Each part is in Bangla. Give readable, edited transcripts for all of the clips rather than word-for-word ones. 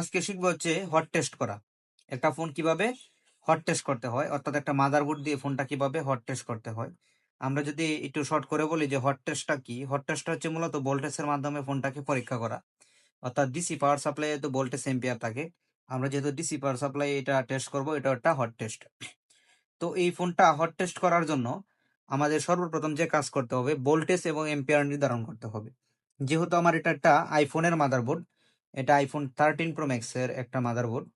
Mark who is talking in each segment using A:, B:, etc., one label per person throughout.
A: আজকে শিখবো হচ্ছে হট টেস্ট করা। একটা ফোন কিভাবে হট টেস্ট করতে হয়, অর্থাৎ একটা মাদারবোর্ড দিয়ে ফোনটা কিভাবে হট টেস্ট করতে হয়। আমরা যদি একটু শর্ট করে বলি যে হট টেস্টটা কি, হট টেস্টটা হচ্ছে মূলত ভোল্টেজের মাধ্যমে ফোনটাকে পরীক্ষা করা। অর্থাৎ ডিসি পাওয়ার সাপ্লাই তো ভোল্টেজ এম্পিয়ার থাকে। আমরা যেহেতু ডিসি পাওয়ার সাপ্লাই এটা টেস্ট করব, এটা একটা হট টেস্ট। তো এই ফোনটা হট টেস্ট করার জন্য আমাদের সর্বপ্রথম যে কাজ করতে হবে, ভোল্টেজ এবং এম্পিয়ার নির্ধারণ করতে হবে। যেহেতু আমার এটা একটা আইফোনের মাদারবোর্ড, এটা আইফোন 13 প্রো ম্যাক্স এর একটা মাদারবোর্ড,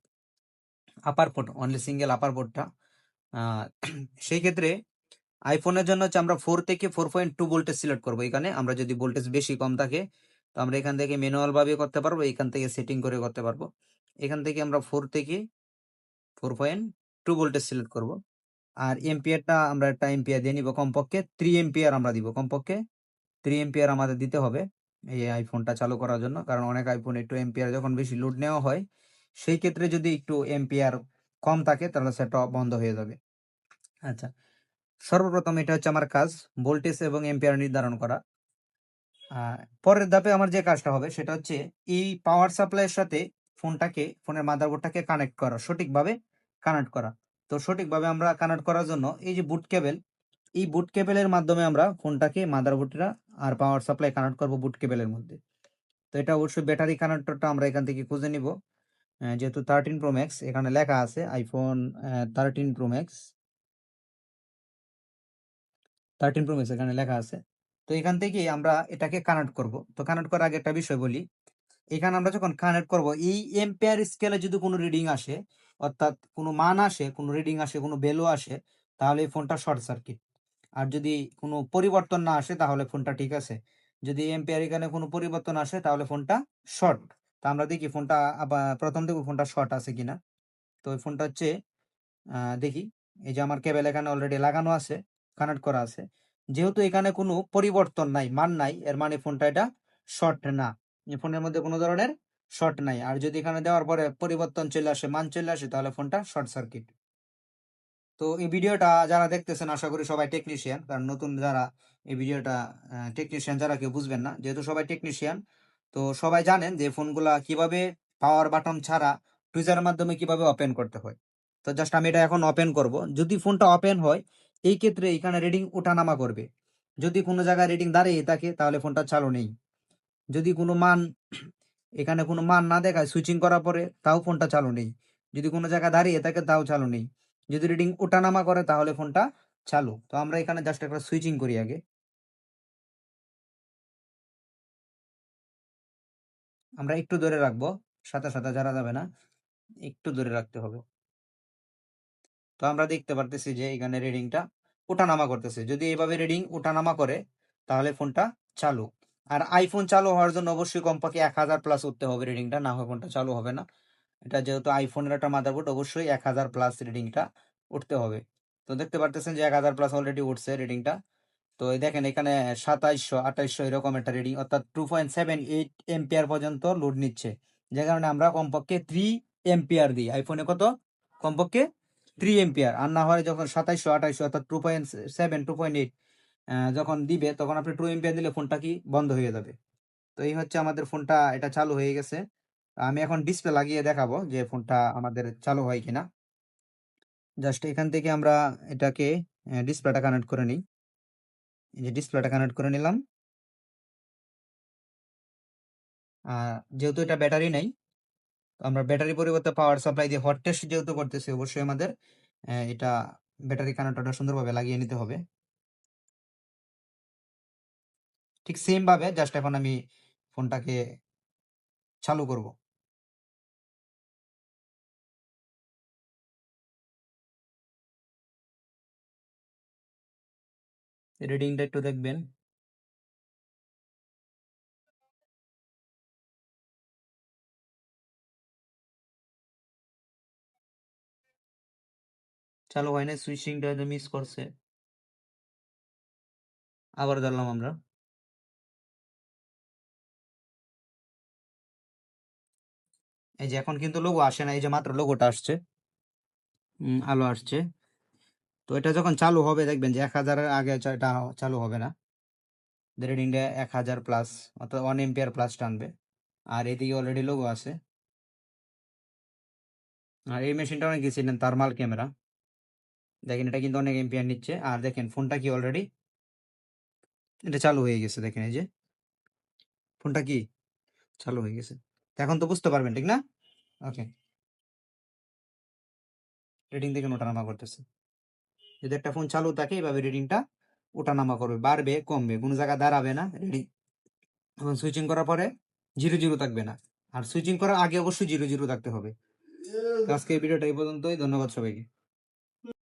A: আপার পোর্ট, অনলি সিঙ্গেল আপার পোর্টটা। সেই ক্ষেত্রে আইফোনের জন্য হচ্ছে আমরা 4 থেকে 4.2 ভোল্টেজ সিলেক্ট করবো। এখানে আমরা যদি ভোল্টেজ বেশি কম থাকে তো আমরা এখান থেকে ম্যানুয়াল ভাবে করতে পারবো, এখান থেকে সেটিং করে করতে পারবো। এখান থেকে আমরা 4 থেকে 4.2 ভোল্টেজ সিলেক্ট করব। আর এম্পিয়ারটা আমরা একটা এম্পিয়ার দিয়ে নিব, কমপক্ষে 3 এম্পিয়ার আমরা দিব, কমপক্ষে 3 এম্পিয়ার আমাদের দিতে হবে এই আইফোনটা চালু করার জন্য। কারণ অনেক আইফোন একটু এম্পিয়ার যখন বেশি লোড নেওয়া হয়, সেই ক্ষেত্রে যদি একটু এম্পিয়ার কম থাকে তাহলে সেটা বন্ধ হয়ে যাবে। আচ্ছা, সর্বপ্রথম এটা হচ্ছে আমার কাজ, ভোল্টেজ এবং এম্পিয়ার নির্ধারণ করা। পরের ধাপে আমার যে কাজটা হবে সেটা হচ্ছে এই পাওয়ার সাপ্লাইয়ের সাথে ফোনের মাদারবোর্ডটাকে কানেক্ট করা, সঠিকভাবে কানেক্ট করা। তো সঠিকভাবে আমরা কানেক্ট করার জন্য এই যে বুট কেবল, এই বুট কেবলের মাধ্যমে আমরা ফোনটাকে মাদারবোর্ডটা আর পাওয়ার সাপ্লাই কানেক্ট করব বুট কেবলের মধ্যে। তো এটা অবশ্যই ব্যাটারি কানেক্টরটা আমরা এখান থেকে খুঁজে নিব। যেহেতু 13 প্রো ম্যাক্স এখানে লেখা আছে, iPhone 13 pro max, 13 pro max এখানে লেখা আছে। তো এখান থেকে আমরা এটাকে কানেক্ট করব। তো কানেক্ট করার আগে একটা বিষয় বলি, এখানে আমরা যখন কানেক্ট করব, এই এম্পিয়ার স্কেলে যদি কোনো রিডিং আসে, অর্থাৎ কোনো মান আসে, কোনো রিডিং আসে, কোনো ভ্যালু আসে, তাহলে এই ফোনটা শর্ট সার্কিট। আর যদি কোনো পরিবর্তন না আসে তাহলে ফোনটা ঠিক আছে। যদি এম্পিয়ার এখানে কোনো পরিবর্তন আসে তাহলে ফোনটা শর্ট। তো আমরা দেখি ফোনটা আবার প্রথম দেখব ফোনটা শর্ট আছে কিনা। তো ওই ফোনটা হচ্ছে দেখি, এই যে আমার কেবল এখানে অলরেডি লাগানো আছে, কানেক্ট করা আছে। যেহেতু এখানে কোনো পরিবর্তন নাই, মান নাই, এর মানে ফোনটা এটা শর্ট না। এই ফোনের মধ্যে কোনো ধরনের শর্ট নাই। আর যদি এখানে দেওয়ার পরে পরিবর্তন চলে আসে, মান চলে আসে, তাহলে ফোনটা শর্ট সার্কিট। তো এই ভিডিওটা যারা দেখতেছেন আশা করি সবাই টেকনিশিয়ান, কারণ নতুন যারা এই ভিডিওটা টেকনিশিয়ান যারা কেউ বুঝবেন না, যেহেতু সবাই টেকনিশিয়ান। তো সবাই জানেন যে ফোনগুলা কিভাবে পাওয়ার বাটন ছাড়া টুইজারের মাধ্যমে কিভাবে ওপেন করতে হয়। তো জাস্ট আমি এটা এখন ওপেন করব। যদি ফোনটা ওপেন হয়, এই ক্ষেত্রে এখানে রিডিং ওঠানামা করবে। যদি কোনো জায়গায় রিডিং দাঁড়িয়ে থাকে তাহলে ফোনটা চালু নেই। যদি কোনো মান এখানে কোনো মান না দেখায় সুইচিং করার পরে, তাও ফোনটা চালু নেই। যদি কোনো জায়গায় দাঁড়িয়ে থাকে তাও চালু নেই। যদি রিডিং ওঠানামা করে তাহলে ফোনটা চালু। তো আমরা এখানে জাস্ট একটা সুইচিং করি আগে। আমরা একটু ধরে রাখবো, সাথে সাথে যারা যাবে না, একটু ধরে রাখতে হবে। তো আমরা দেখতে পারতেছি যে এখানে রিডিংটা ওঠানামা করতেছে। যদি এইভাবে রিডিং ওঠানামা করে তাহলে ফোনটা চালু। আর আইফোন চালু হওয়ার জন্য অবশ্যই কমপক্ষে 1000 প্লাস উঠতে হবে রিডিংটা, না হয় ফোনটা চালু হবে না। এটা যেহেতু আইফোনের একটা মাদারবোর্ড, অবশ্যই 1000 প্লাস রিডিংটা উঠতে হবে। তো দেখতে পারতেছেন যে 1000 প্লাস অলরেডি উঠছে রিডিংটা। তো এই দেখেন এখানে 2700 2800 এরকম একটা রিডিং, অর্থাৎ 2.78 এম্পিয়ার পর্যন্ত লোড নিচ্ছে। যে কারণে আমরা কমপক্ষে 3 এম্পিয়ার দিই। আইফোনে কত? কমপক্ষে 3 এম্পিয়ার। আর না হয় যখন 2700 2800 অর্থাৎ 2.7 2.8 যখন দিবে, তখন আপনি 2 এম্পিয়ার দিলে ফোনটা কি বন্ধ হয়ে যাবে। তো এই হচ্ছে আমাদের ফোনটা, এটা চালু হয়ে গেছে। আমি এখন ডিসপ্লে লাগিয়ে দেখাবো যে ফোনটা আমাদের চালু হয় কিনা। জাস্ট এখান থেকে আমরা এটাকে ডিসপ্লেটা কানেক্ট করে নিই। এই যে ডিসপ্লেটা কানেক্ট করে নিলাম। যেহেতু এটা ব্যাটারি নাই, তো আমরা ব্যাটারি পরিবর্তে পাওয়ার সাপ্লাই দিয়ে হট টেস্ট যেহেতু করতেছি, অবশ্যই আমাদের এটা ব্যাটারি কানেক্টরটা সুন্দরভাবে লাগিয়ে নিতে হবে। ঠিক সেম ভাবে জাস্ট এখন আমি ফোনটাকে চালু করব। রিডিংটা একটু দেখবেন। চালু হয় না, সুইচিংটা মিস করছে। আবার ধরলাম আমরা। এই যে এখন কিন্তু লোগো আসে না, এই যে মাত্র লোগোটা আসছে, আলো আসছে। তো এটা যখন চালু হবে দেখবেন যে 1000-এর আগে এটা চালু হবে না। রিডিংটা 1000 প্লাস, অর্থাৎ 1 এম্পিয়ার প্লাস টানবে। আর এদিকে অলরেডি লোগো আছে। আর এই মেশিনটা অনেক গেছিলেন থার্মাল ক্যামেরা, দেখেন এটা কিন্তু অনেক এম্পিয়ার নিচ্ছে। আর দেখেন ফোনটা কি অলরেডি এটা চালু হয়ে গেছে, দেখেন এই যে ফোনটা কি চালু হয়ে গেছে। তো এখন তো বুঝতে পারবেন ঠিক না? ওকে, রিডিং দেখেন ওঠানামা করতেছে। যদি একটা ফোন চালু থাকে এভাবে রিডিংটা ওঠানামা করবে, বাড়বে কমবে, কোনো জায়গায় দাঁড়াবে না রিডিং। এখন সুইচিং করার পরে জিরো জিরো থাকবে না, আর সুইচিং করার আগে অবশ্যই জিরো জিরো থাকতে হবে। তো আজকে এই ভিডিওটা এই পর্যন্তই, ধন্যবাদ সবাইকে।